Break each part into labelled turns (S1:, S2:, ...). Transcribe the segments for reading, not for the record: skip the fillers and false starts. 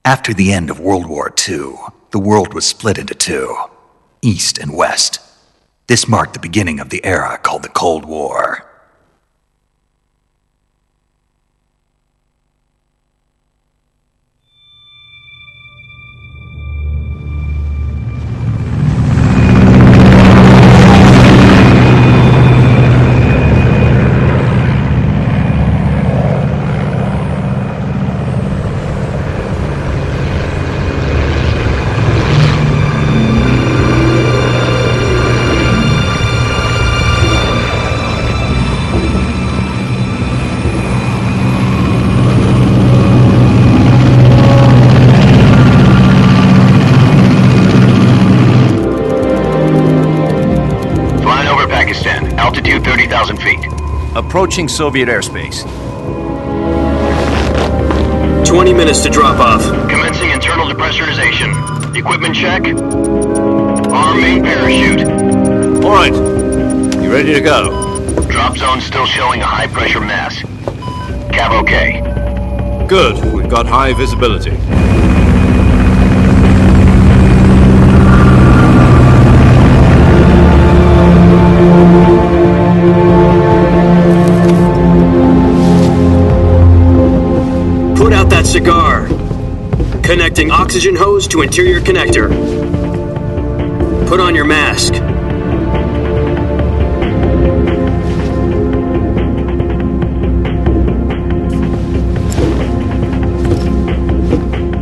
S1: After the end of World War II, the world was split into two, East and West. This marked the beginning of the era called the Cold War.
S2: Altitude 30,000 feet.
S3: Approaching Soviet airspace.
S4: 20 minutes to drop off.
S2: Commencing internal depressurization. Equipment check. Arm main parachute.
S3: All right. You ready to go?
S2: Drop zone still showing a high pressure mass. Cav okay.
S3: Good. We've got high visibility.
S4: Put out that cigar. Connecting oxygen hose to interior connector. Put on your mask.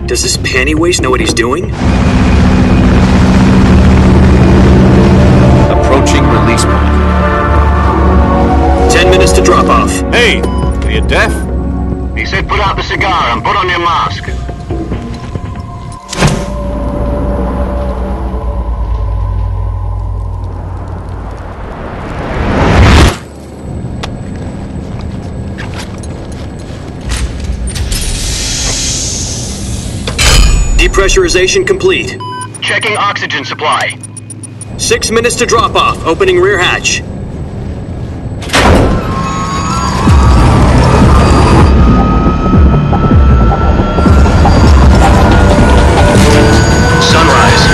S4: Does this panty waste know what he's doing?
S3: Approaching release point.
S4: 10 minutes to drop off.
S3: Hey, are you deaf?
S2: He said put out the cigar and put on your mask.
S4: Depressurization complete.
S2: Checking oxygen supply.
S4: 6 minutes to drop off. Opening rear hatch.
S2: Sunrise.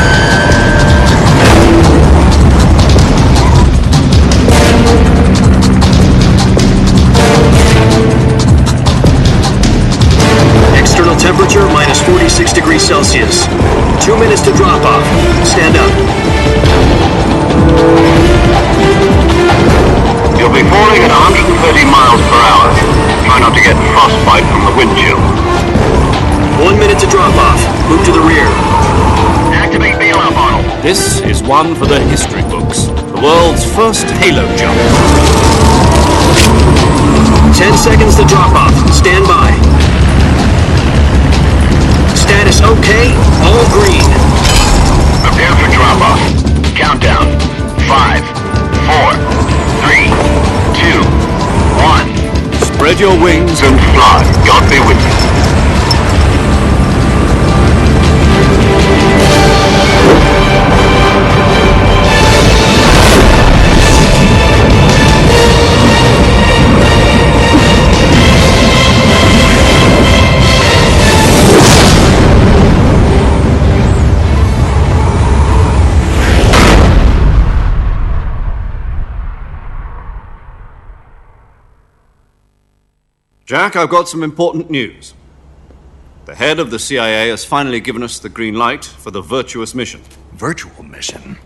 S4: External temperature minus 46 degrees Celsius. 2 minutes to drop off. Stand up.
S2: You'll be falling at 130 miles per hour. Try not to get frostbite from the wind chill.
S4: 1 minute to drop off. Move to the rear.
S2: Activate bailout model.
S3: This is one for the history books. The world's first halo jump.
S4: 10 seconds to drop off. Stand by. Status okay. All green.
S2: Prepare for drop-off. Countdown. 5, 4, 3, 2, 1.
S3: Spread your wings
S2: And fly. God be with you.
S3: Jack, I've got some important news. The head of the CIA has finally given us the green light for the Virtuous mission.
S1: Virtual mission?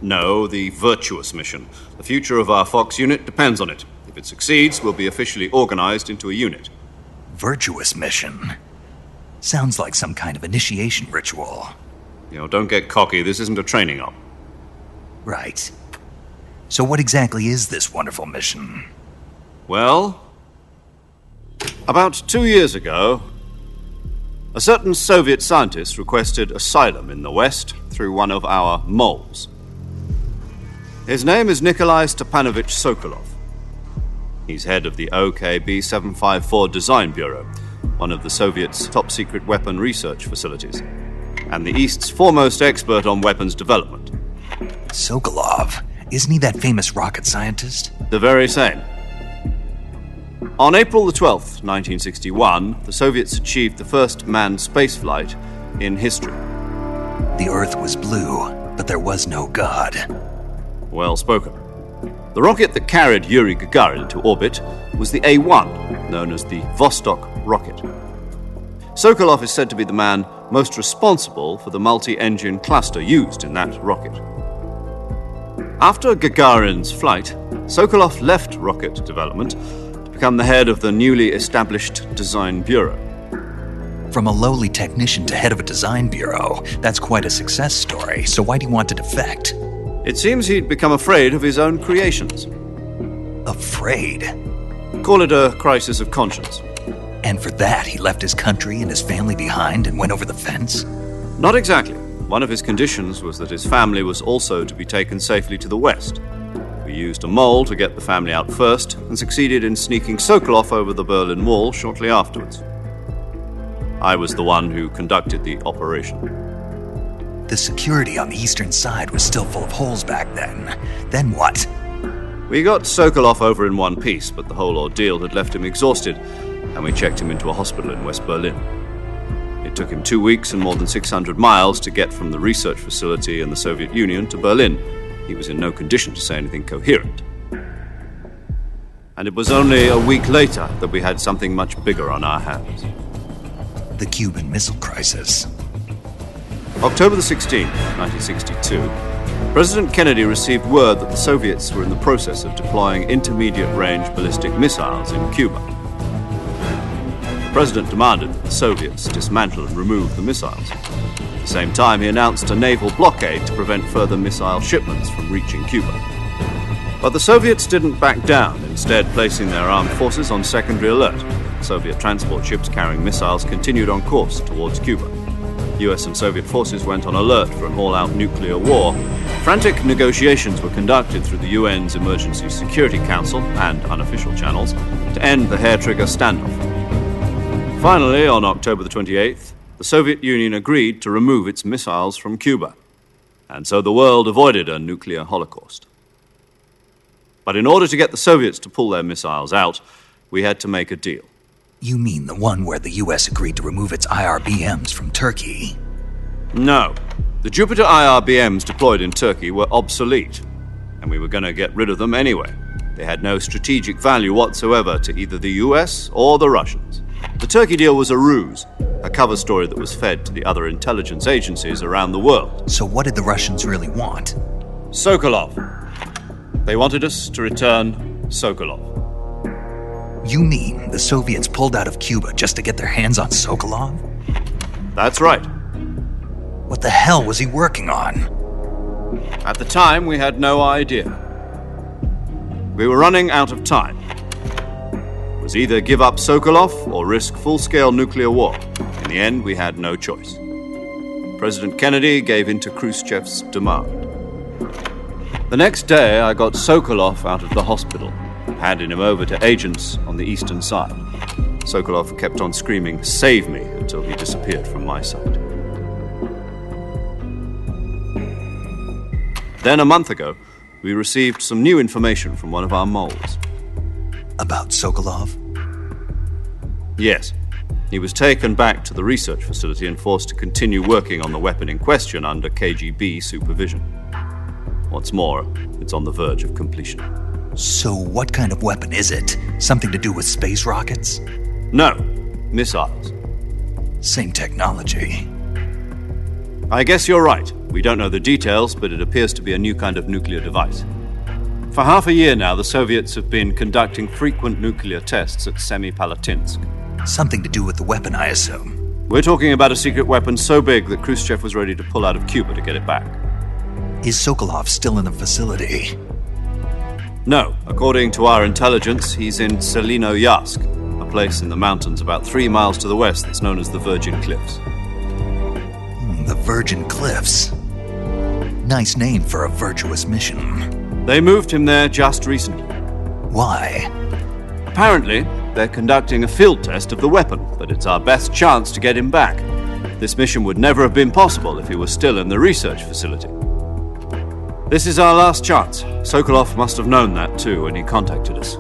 S3: No, the Virtuous mission. The future of our Fox unit depends on it. If it succeeds, we'll be officially organized into a unit.
S1: Virtuous mission? Sounds like some kind of initiation ritual.
S3: Don't get cocky. This isn't a training op.
S1: Right. So what exactly is this wonderful mission?
S3: Well, about 2 years ago, a certain Soviet scientist requested asylum in the West through one of our moles. His name is Nikolai Stepanovich Sokolov. He's head of the OKB-754 Design Bureau, one of the Soviets' top-secret weapon research facilities, and the East's foremost expert on weapons development.
S1: Sokolov? Isn't he that famous rocket scientist?
S3: The very same. On April the 12th, 1961, the Soviets achieved the first manned spaceflight in history.
S1: The Earth was blue, but there was no God.
S3: Well spoken. The rocket that carried Yuri Gagarin into orbit was the A-1, known as the Vostok rocket. Sokolov is said to be the man most responsible for the multi-engine cluster used in that rocket. After Gagarin's flight, Sokolov left rocket development to become the head of the newly established Design Bureau.
S1: From a lowly technician to head of a design bureau, that's quite a success story, so why'd he want to defect?
S3: It seems he'd become afraid of his own creations.
S1: Afraid?
S3: Call it a crisis of conscience.
S1: And for that, he left his country and his family behind and went over the fence?
S3: Not exactly. One of his conditions was that his family was also to be taken safely to the west. We used a mole to get the family out first and succeeded in sneaking Sokolov over the Berlin Wall shortly afterwards. I was the one who conducted the operation.
S1: The security on the eastern side was still full of holes back then. Then what?
S3: We got Sokolov over in one piece, but the whole ordeal had left him exhausted, and we checked him into a hospital in West Berlin. It took him 2 weeks and more than 600 miles to get from the research facility in the Soviet Union to Berlin. He was in no condition to say anything coherent. And it was only a week later that we had something much bigger on our hands.
S1: The Cuban Missile Crisis.
S3: October the 16th, 1962, President Kennedy received word that the Soviets were in the process of deploying intermediate-range ballistic missiles in Cuba. The President demanded that the Soviets dismantle and remove the missiles. At the same time, he announced a naval blockade to prevent further missile shipments from reaching Cuba. But the Soviets didn't back down, instead placing their armed forces on secondary alert. Soviet transport ships carrying missiles continued on course towards Cuba. US and Soviet forces went on alert for an all-out nuclear war. Frantic negotiations were conducted through the UN's Emergency Security Council and unofficial channels to end the hair-trigger standoff. Finally, on October the 28th, the Soviet Union agreed to remove its missiles from Cuba, and so the world avoided a nuclear holocaust. But in order to get the Soviets to pull their missiles out, we had to make a deal.
S1: You mean the one where the US agreed to remove its IRBMs from Turkey?
S3: No. The Jupiter IRBMs deployed in Turkey were obsolete, and we were going to get rid of them anyway. They had no strategic value whatsoever to either the US or the Russians. The Turkey deal was a ruse, a cover story that was fed to the other intelligence agencies around the world.
S1: So what did the Russians really want?
S3: Sokolov. They wanted us to return Sokolov.
S1: You mean the Soviets pulled out of Cuba just to get their hands on Sokolov?
S3: That's right.
S1: What the hell was he working on?
S3: At the time, we had no idea. We were running out of time. It was either give up Sokolov or risk full-scale nuclear war. In the end, we had no choice. President Kennedy gave in to Khrushchev's demand. The next day, I got Sokolov out of the hospital, handing him over to agents on the eastern side. Sokolov kept on screaming, "Save me," until he disappeared from my sight. Then a month ago, we received some new information from one of our moles.
S1: About Sokolov?
S3: Yes. He was taken back to the research facility and forced to continue working on the weapon in question under KGB supervision. What's more, it's on the verge of completion.
S1: So what kind of weapon is it? Something to do with space rockets?
S3: No, missiles.
S1: Same technology.
S3: I guess you're right. We don't know the details, but it appears to be a new kind of nuclear device. For half a year now, the Soviets have been conducting frequent nuclear tests at Semipalatinsk.
S1: Something to do with the weapon, I assume.
S3: We're talking about a secret weapon so big that Khrushchev was ready to pull out of Cuba to get it back.
S1: Is Sokolov still in the facility?
S3: No. According to our intelligence, he's in Selinoyarsk, a place in the mountains about 3 miles to the west that's known as the Virgin Cliffs.
S1: The Virgin Cliffs. Nice name for a virtuous mission.
S3: They moved him there just recently.
S1: Why?
S3: Apparently, they're conducting a field test of the weapon, but it's our best chance to get him back. This mission would never have been possible if he was still in the research facility. This is our last chance. Sokolov must have known that too when he contacted us.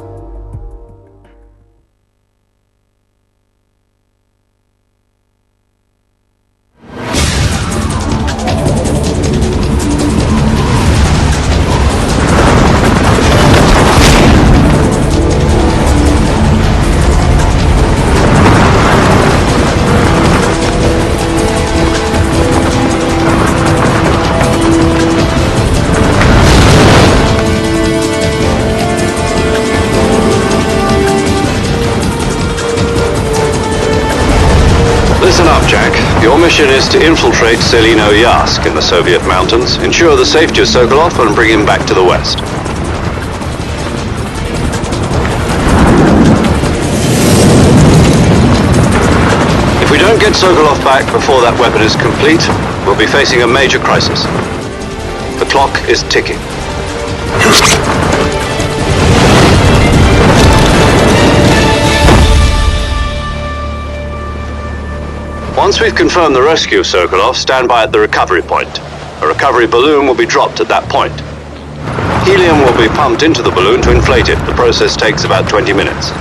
S3: mission is to infiltrate Selino-Yask in the Soviet mountains, ensure the safety of Sokolov, and bring him back to the west. If we don't get Sokolov back before that weapon is complete, we'll be facing a major crisis. The clock is ticking. Once we've confirmed the rescue of Sokolov, stand by at the recovery point. A recovery balloon will be dropped at that point. Helium will be pumped into the balloon to inflate it. The process takes about 20 minutes.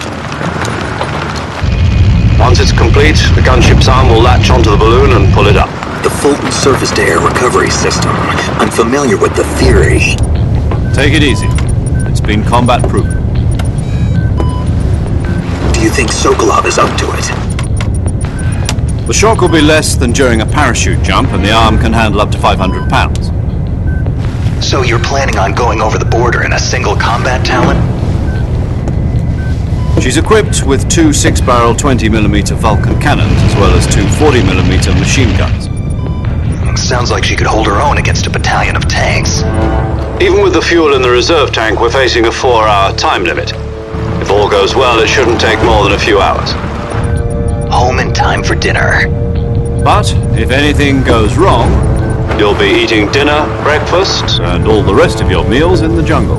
S3: Once it's complete, the gunship's arm will latch onto the balloon and pull it up.
S5: The Fulton surface-to-air recovery system. I'm familiar with the theory.
S3: Take it easy. It's been combat-proven.
S5: Do you think Sokolov is up to it?
S3: The shock will be less than during a parachute jump, and the arm can handle up to 500 pounds.
S1: So you're planning on going over the border in a single combat Talon?
S3: She's equipped with two 6-barrel 20mm Vulcan cannons, as well as two 40mm machine guns.
S1: Sounds like she could hold her own against a battalion of tanks.
S3: Even with the fuel in the reserve tank, we're facing a 4-hour time limit. If all goes well, it shouldn't take more than a few hours.
S1: Home in time for dinner.
S3: But if anything goes wrong, you'll be eating dinner, breakfast, and all the rest of your meals in the jungle.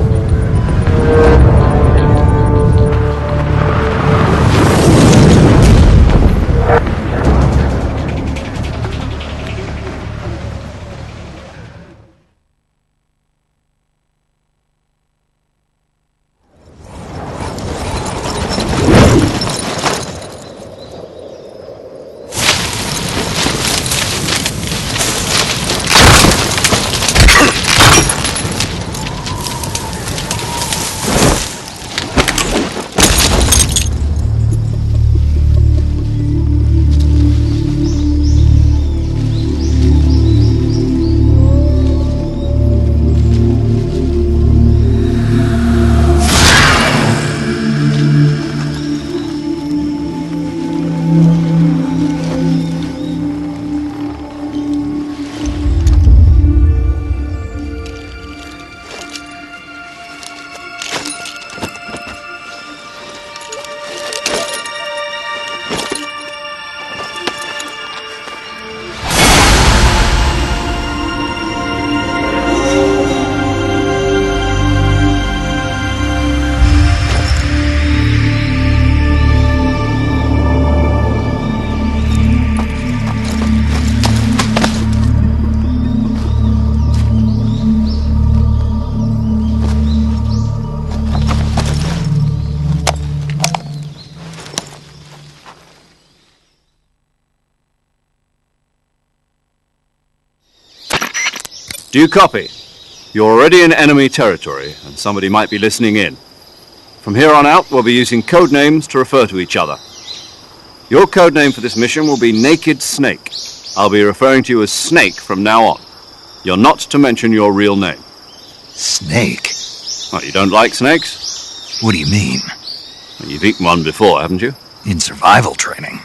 S3: Do you copy? You're already in enemy territory, and somebody might be listening in. From here on out, we'll be using code names to refer to each other. Your code name for this mission will be Naked Snake. I'll be referring to you as Snake from now on. You're not to mention your real name.
S1: Snake?
S3: Well, you don't like snakes?
S1: What do you mean?
S3: Well, you've eaten one before, haven't you?
S1: In survival training.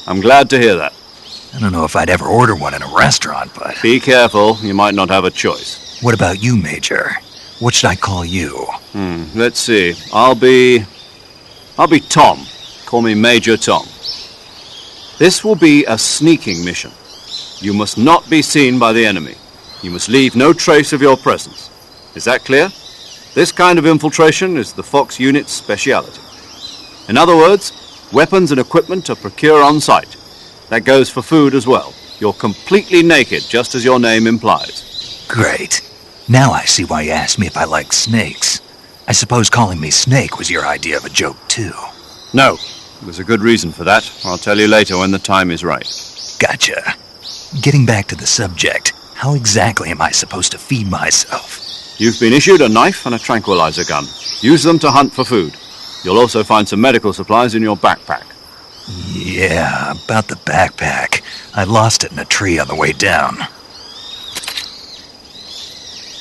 S3: I'm glad to hear that.
S1: I don't know if I'd ever order one in a restaurant, but...
S3: Be careful, you might not have a choice.
S1: What about you, Major? What should I call you?
S3: Let's see. I'll be Tom. Call me Major Tom. This will be a sneaking mission. You must not be seen by the enemy. You must leave no trace of your presence. Is that clear? This kind of infiltration is the Fox unit's speciality. In other words, weapons and equipment are procured on site. That goes for food as well. You're completely naked, just as your name implies.
S1: Great. Now I see why you asked me if I like snakes. I suppose calling me Snake was your idea of a joke, too.
S3: No. There's a good reason for that. I'll tell you later when the time is right.
S1: Gotcha. Getting back to the subject, how exactly am I supposed to feed myself?
S3: You've been issued a knife and a tranquilizer gun. Use them to hunt for food. You'll also find some medical supplies in your backpack.
S1: Yeah, about the backpack. I lost it in a tree on the way down.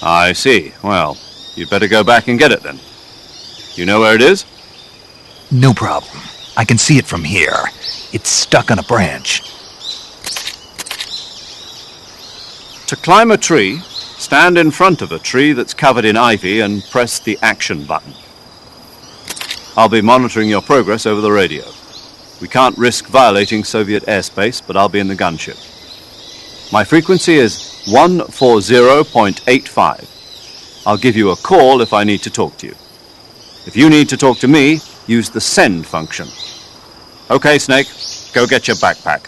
S3: I see. Well, you'd better go back and get it then. You know where it is?
S1: No problem. I can see it from here. It's stuck on a branch.
S3: To climb a tree, stand in front of a tree that's covered in ivy and press the action button. I'll be monitoring your progress over the radio. We can't risk violating Soviet airspace, but I'll be in the gunship. My frequency is 140.85. I'll give you a call if I need to talk to you. If you need to talk to me, use the send function. Okay, Snake, go get your backpack.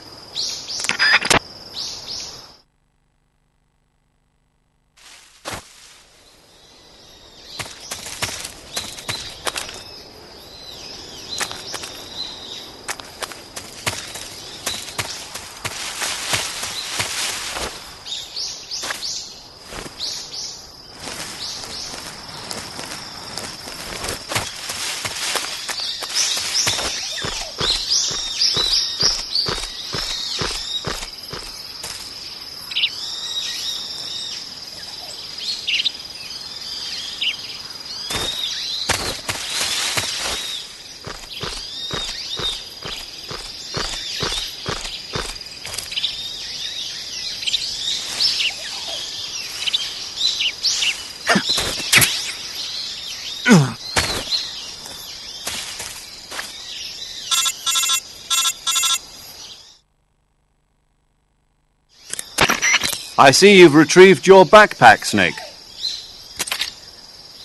S3: I see you've retrieved your backpack, Snake.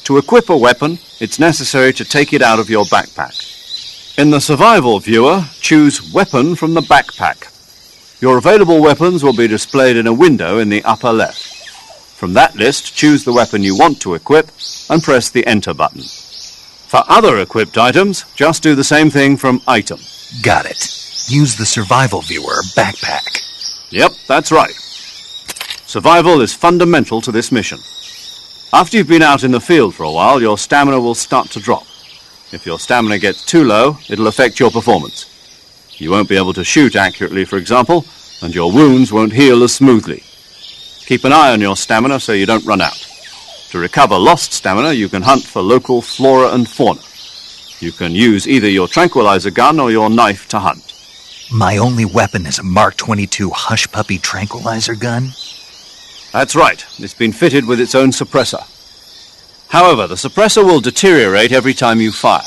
S3: To equip a weapon, it's necessary to take it out of your backpack. In the survival viewer, choose Weapon from the backpack. Your available weapons will be displayed in a window in the upper left. From that list, choose the weapon you want to equip and press the Enter button. For other equipped items, just do the same thing from Item.
S1: Got it. Use the survival viewer backpack.
S3: Yep, that's right. Survival is fundamental to this mission. After you've been out in the field for a while, your stamina will start to drop. If your stamina gets too low, it'll affect your performance. You won't be able to shoot accurately, for example, and your wounds won't heal as smoothly. Keep an eye on your stamina so you don't run out. To recover lost stamina, you can hunt for local flora and fauna. You can use either your tranquilizer gun or your knife to hunt.
S1: My only weapon is a Mark 22 Hush Puppy tranquilizer gun?
S3: That's right. It's been fitted with its own suppressor. However, the suppressor will deteriorate every time you fire.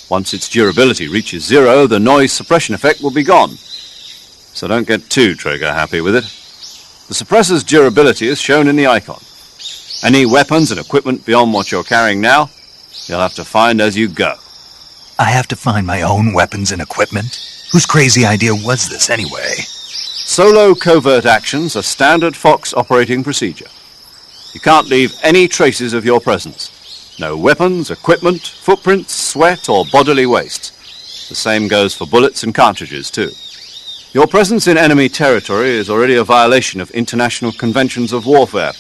S3: Once its durability reaches 0, the noise suppression effect will be gone. So don't get too trigger-happy with it. The suppressor's durability is shown in the icon. Any weapons and equipment beyond what you're carrying now, you'll have to find as you go.
S1: I have to find my own weapons and equipment? Whose crazy idea was this anyway?
S3: Solo covert actions are standard Fox operating procedure. You can't leave any traces of your presence. No weapons, equipment, footprints, sweat, or bodily waste. The same goes for bullets and cartridges, too. Your presence in enemy territory is already a violation of international conventions of warfare.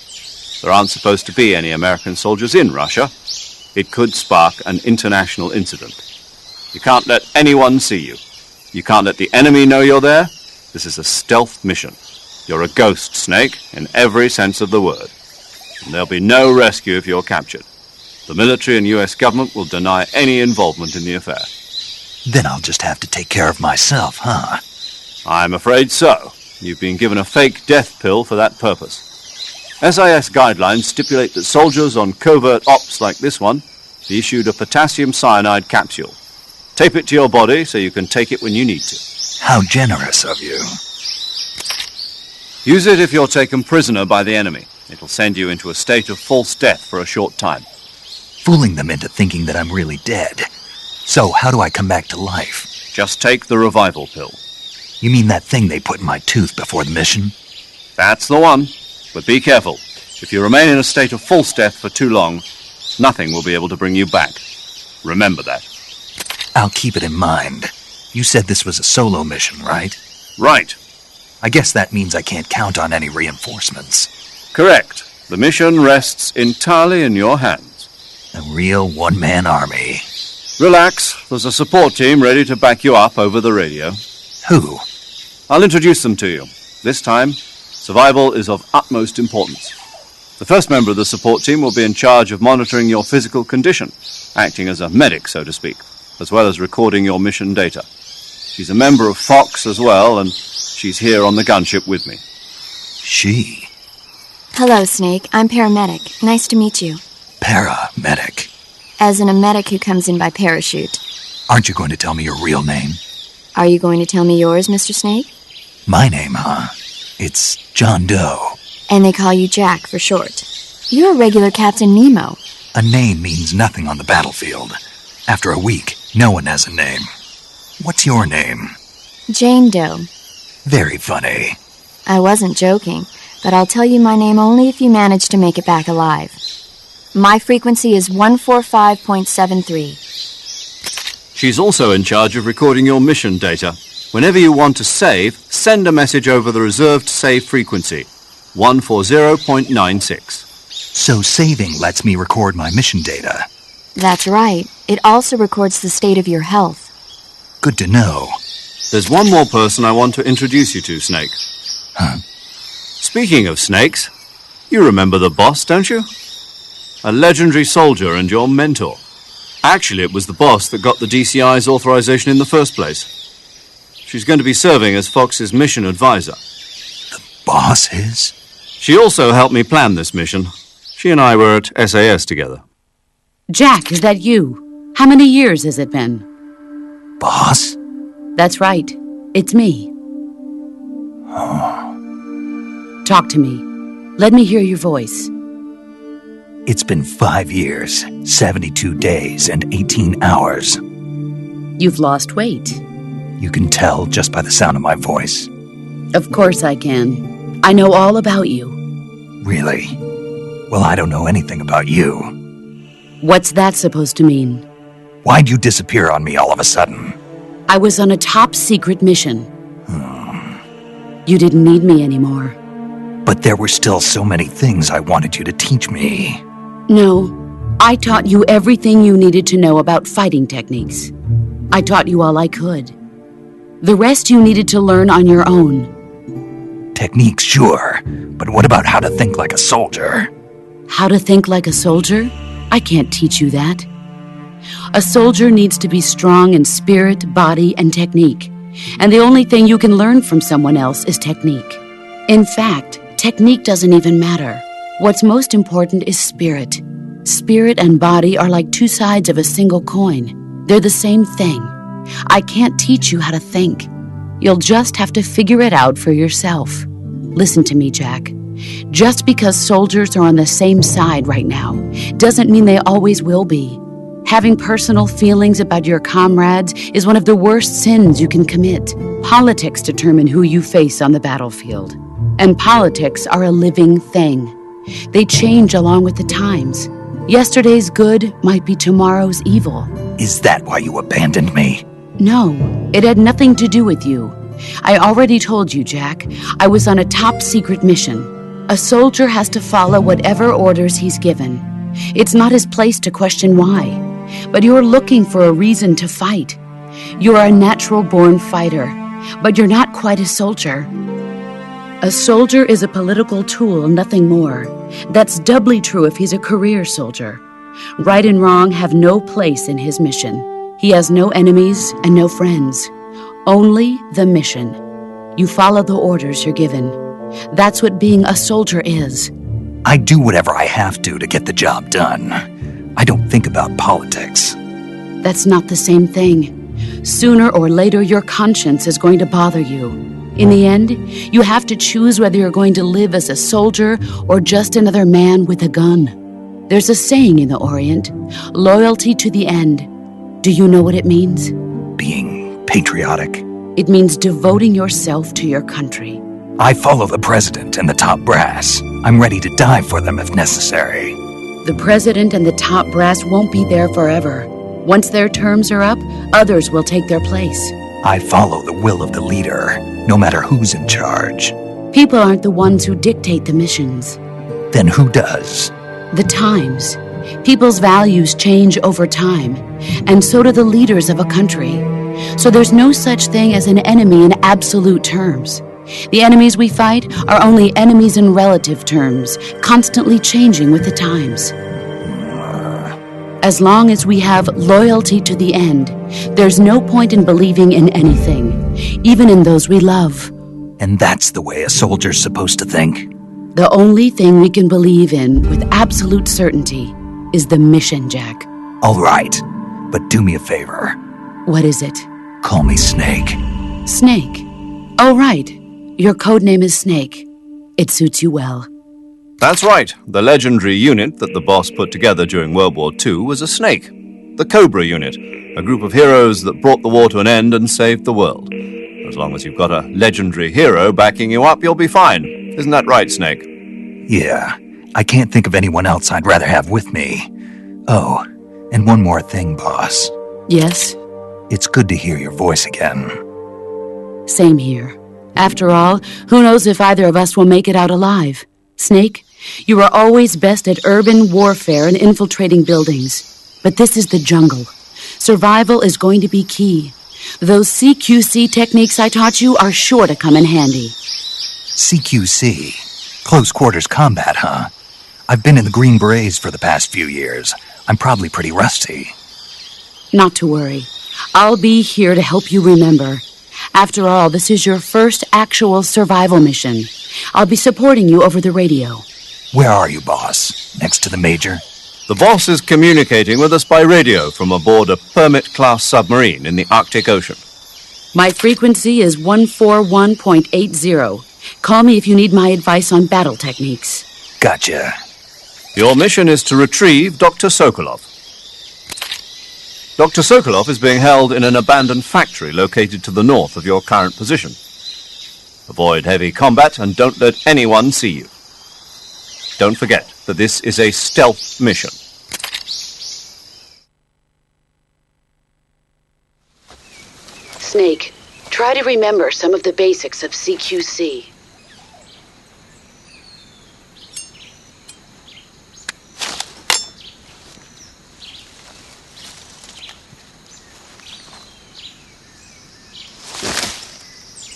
S3: There aren't supposed to be any American soldiers in Russia. It could spark an international incident. You can't let anyone see you. You can't let the enemy know you're there. This is a stealth mission. You're a ghost, Snake, in every sense of the word. And there'll be no rescue if you're captured. The military and US government will deny any involvement in the affair.
S1: Then I'll just have to take care of myself, huh?
S3: I'm afraid so. You've been given a fake death pill for that purpose. SIS guidelines stipulate that soldiers on covert ops like this one be issued a potassium cyanide capsule. Tape it to your body so you can take it when you need to.
S1: How generous of you.
S3: Use it if you're taken prisoner by the enemy. It'll send you into a state of false death for a short time.
S1: Fooling them into thinking that I'm really dead. So how do I come back to life?
S3: Just take the revival pill.
S1: You mean that thing they put in my tooth before the mission?
S3: That's the one. But be careful. If you remain in a state of false death for too long, nothing will be able to bring you back. Remember that.
S1: I'll keep it in mind. You said this was a solo mission, right?
S3: Right.
S1: I guess that means I can't count on any reinforcements.
S3: Correct. The mission rests entirely in your hands.
S1: A real one-man army.
S3: Relax. There's a support team ready to back you up over the radio.
S1: Who?
S3: I'll introduce them to you. This time, survival is of utmost importance. The first member of the support team will be in charge of monitoring your physical condition, acting as a medic, so to speak, as well as recording your mission data. She's a member of Fox as well, and she's here on the gunship with me.
S1: She?
S6: Hello, Snake. I'm Paramedic. Nice to meet you.
S1: Paramedic.
S6: As in a medic who comes in by parachute.
S1: Aren't you going to tell me your real name?
S6: Are you going to tell me yours, Mr. Snake?
S1: My name, huh? It's John Doe.
S6: And they call you Jack for short. You're a regular Captain Nemo.
S1: A name means nothing on the battlefield. After a week, no one has a name. What's your name?
S6: Jane Doe.
S1: Very funny.
S6: I wasn't joking, but I'll tell you my name only if you manage to make it back alive. My frequency is 145.73.
S3: She's also in charge of recording your mission data. Whenever you want to save, send a message over the reserved save frequency, 140.96.
S1: So saving lets me record my mission data.
S6: That's right. It also records the state of your health.
S1: Good to know.
S3: There's one more person I want to introduce you to, Snake.
S1: Huh?
S3: Speaking of snakes, you remember the boss, don't you? A legendary soldier and your mentor. Actually, it was the boss that got the DCI's authorization in the first place. She's going to be serving as Fox's mission advisor.
S1: The boss is?
S3: She also helped me plan this mission. She and I were at SAS together.
S7: Jack, is that you? How many years has it been?
S1: Boss?
S7: That's right. It's me. Talk to me. Let me hear your voice.
S1: It's been 5 years, 72 days, and 18 hours.
S7: You've lost weight.
S1: You can tell just by the sound of my voice.
S7: Of course I can. I know all about you.
S1: Really? Well, I don't know anything about you.
S7: What's that supposed to mean?
S1: Why'd you disappear on me all of a sudden?
S7: I was on a top-secret mission. You didn't need me anymore.
S1: But there were still so many things I wanted you to teach me.
S7: No, I taught you everything you needed to know about fighting techniques. I taught you all I could. The rest you needed to learn on your own.
S1: Techniques, sure. But what about how to think like a soldier?
S7: How to think like a soldier? I can't teach you that. A soldier needs to be strong in spirit, body, and technique. And the only thing you can learn from someone else is technique. In fact, technique doesn't even matter. What's most important is spirit. Spirit and body are like two sides of a single coin. They're the same thing. I can't teach you how to think. You'll just have to figure it out for yourself. Listen to me, Jack. Just because soldiers are on the same side right now doesn't mean they always will be. Having personal feelings about your comrades is one of the worst sins you can commit. Politics determine who you face on the battlefield. And politics are a living thing. They change along with the times. Yesterday's good might be tomorrow's evil.
S1: Is that why you abandoned me?
S7: No, it had nothing to do with you. I already told you, Jack. I was on a top-secret mission. A soldier has to follow whatever orders he's given. It's not his place to question why. But you're looking for a reason to fight. You're a natural-born fighter, but you're not quite a soldier. A soldier is a political tool, nothing more. That's doubly true if he's a career soldier. Right and wrong have no place in his mission. He has no enemies and no friends. Only the mission. You follow the orders you're given. That's what being a soldier is.
S1: I do whatever I have to get the job done. I don't think about politics.
S7: That's not the same thing. Sooner or later, your conscience is going to bother you. In the end, you have to choose whether you're going to live as a soldier or just another man with a gun. There's a saying in the Orient, loyalty to the end. Do you know what it means?
S1: Being patriotic.
S7: It means devoting yourself to your country.
S1: I follow the president and the top brass. I'm ready to die for them if necessary.
S7: The president and the top brass won't be there forever. Once their terms are up, others will take their place.
S1: I follow the will of the leader, no matter who's in charge.
S7: People aren't the ones who dictate the missions.
S1: Then who does?
S7: The times. People's values change over time, and so do the leaders of a country. So there's no such thing as an enemy in absolute terms. The enemies we fight are only enemies in relative terms, constantly changing with the times. As long as we have loyalty to the end, there's no point in believing in anything, even in those we love.
S1: And that's the way a soldier's supposed to think?
S7: The only thing we can believe in with absolute certainty is the mission, Jack.
S1: All right, but do me a favor.
S7: What is it?
S1: Call me Snake.
S7: Snake. Oh, right. Your code name is Snake. It suits you well.
S3: That's right. The legendary unit that the boss put together during World War II was a snake. The Cobra unit, a group of heroes that brought the war to an end and saved the world. As long as you've got a legendary hero backing you up, you'll be fine. Isn't that right, Snake?
S1: Yeah, I can't think of anyone else I'd rather have with me. Oh, and one more thing, boss.
S7: Yes?
S1: It's good to hear your voice again.
S7: Same here. After all, who knows if either of us will make it out alive? Snake, you are always best at urban warfare and infiltrating buildings. But this is the jungle. Survival is going to be key. Those CQC techniques I taught you are sure to come in handy.
S1: CQC? Close quarters combat, huh? I've been in the Green Berets for the past few years. I'm probably pretty rusty.
S7: Not to worry. I'll be here to help you remember. After all, this is your first actual survival mission. I'll be supporting you over the radio.
S1: Where are you, boss? Next to the Major?
S3: The boss is communicating with us by radio from aboard a Permit-class submarine in the Arctic Ocean.
S7: My frequency is 141.80. Call me if you need my advice on battle techniques.
S1: Gotcha.
S3: Your mission is to retrieve Dr. Sokolov. Dr. Sokolov is being held in an abandoned factory located to the north of your current position. Avoid heavy combat and don't let anyone see you. Don't forget that this is a stealth mission.
S7: Snake, try to remember some of the basics of CQC.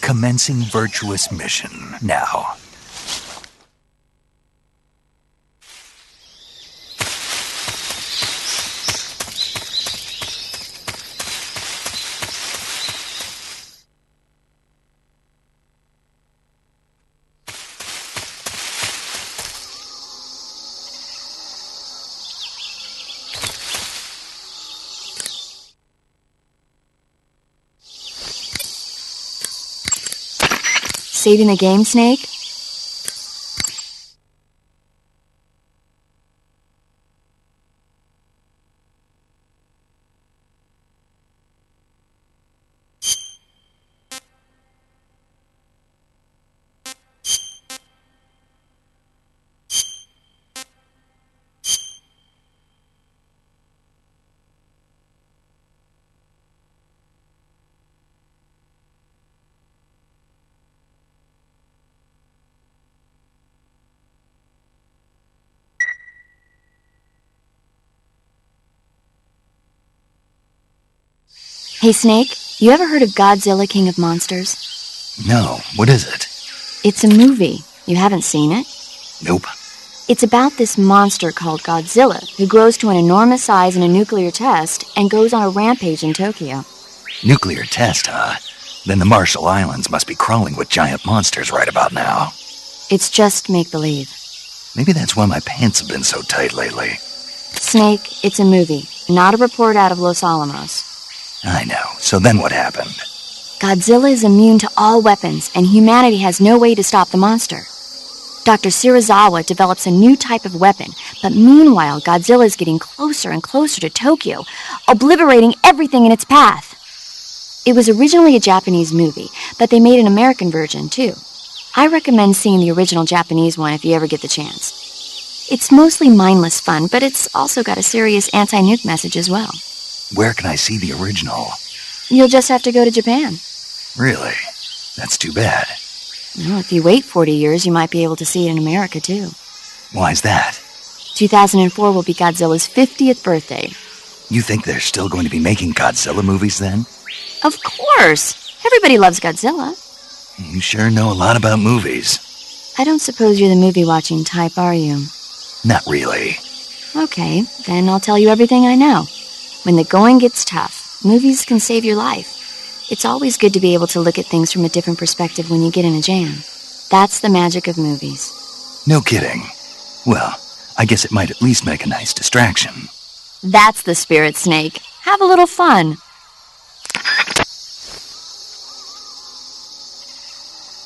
S1: Commencing virtuous mission now.
S6: Saving the game, Snake? Hey, Snake, you ever heard of Godzilla, King of Monsters?
S1: No, what is it?
S6: It's a movie. You haven't seen it?
S1: Nope.
S6: It's about this monster called Godzilla, who grows to an enormous size in a nuclear test and goes on a rampage in Tokyo.
S1: Nuclear test, huh? Then the Marshall Islands must be crawling with giant monsters right about now.
S6: It's just make-believe.
S1: Maybe that's why my pants have been so tight lately.
S6: Snake, it's a movie, not a report out of Los Alamos.
S1: I know. So then what happened?
S6: Godzilla is immune to all weapons, and humanity has no way to stop the monster. Dr. Shirazawa develops a new type of weapon, but meanwhile, Godzilla is getting closer and closer to Tokyo, obliterating everything in its path. It was originally a Japanese movie, but they made an American version, too. I recommend seeing the original Japanese one if you ever get the chance. It's mostly mindless fun, but it's also got a serious anti-nuke message as well.
S1: Where can I see the original?
S6: You'll just have to go to Japan.
S1: Really? That's too bad.
S6: Well, if you wait 40 years, you might be able to see it in America, too.
S1: Why's that?
S6: 2004 will be Godzilla's 50th birthday.
S1: You think they're still going to be making Godzilla movies then?
S6: Of course! Everybody loves Godzilla.
S1: You sure know a lot about movies.
S6: I don't suppose you're the movie-watching type, are you?
S1: Not really.
S6: Okay, then I'll tell you everything I know. When the going gets tough, movies can save your life. It's always good to be able to look at things from a different perspective when you get in a jam. That's the magic of movies.
S1: No kidding. Well, I guess it might at least make a nice distraction.
S6: That's the spirit, Snake. Have a little fun.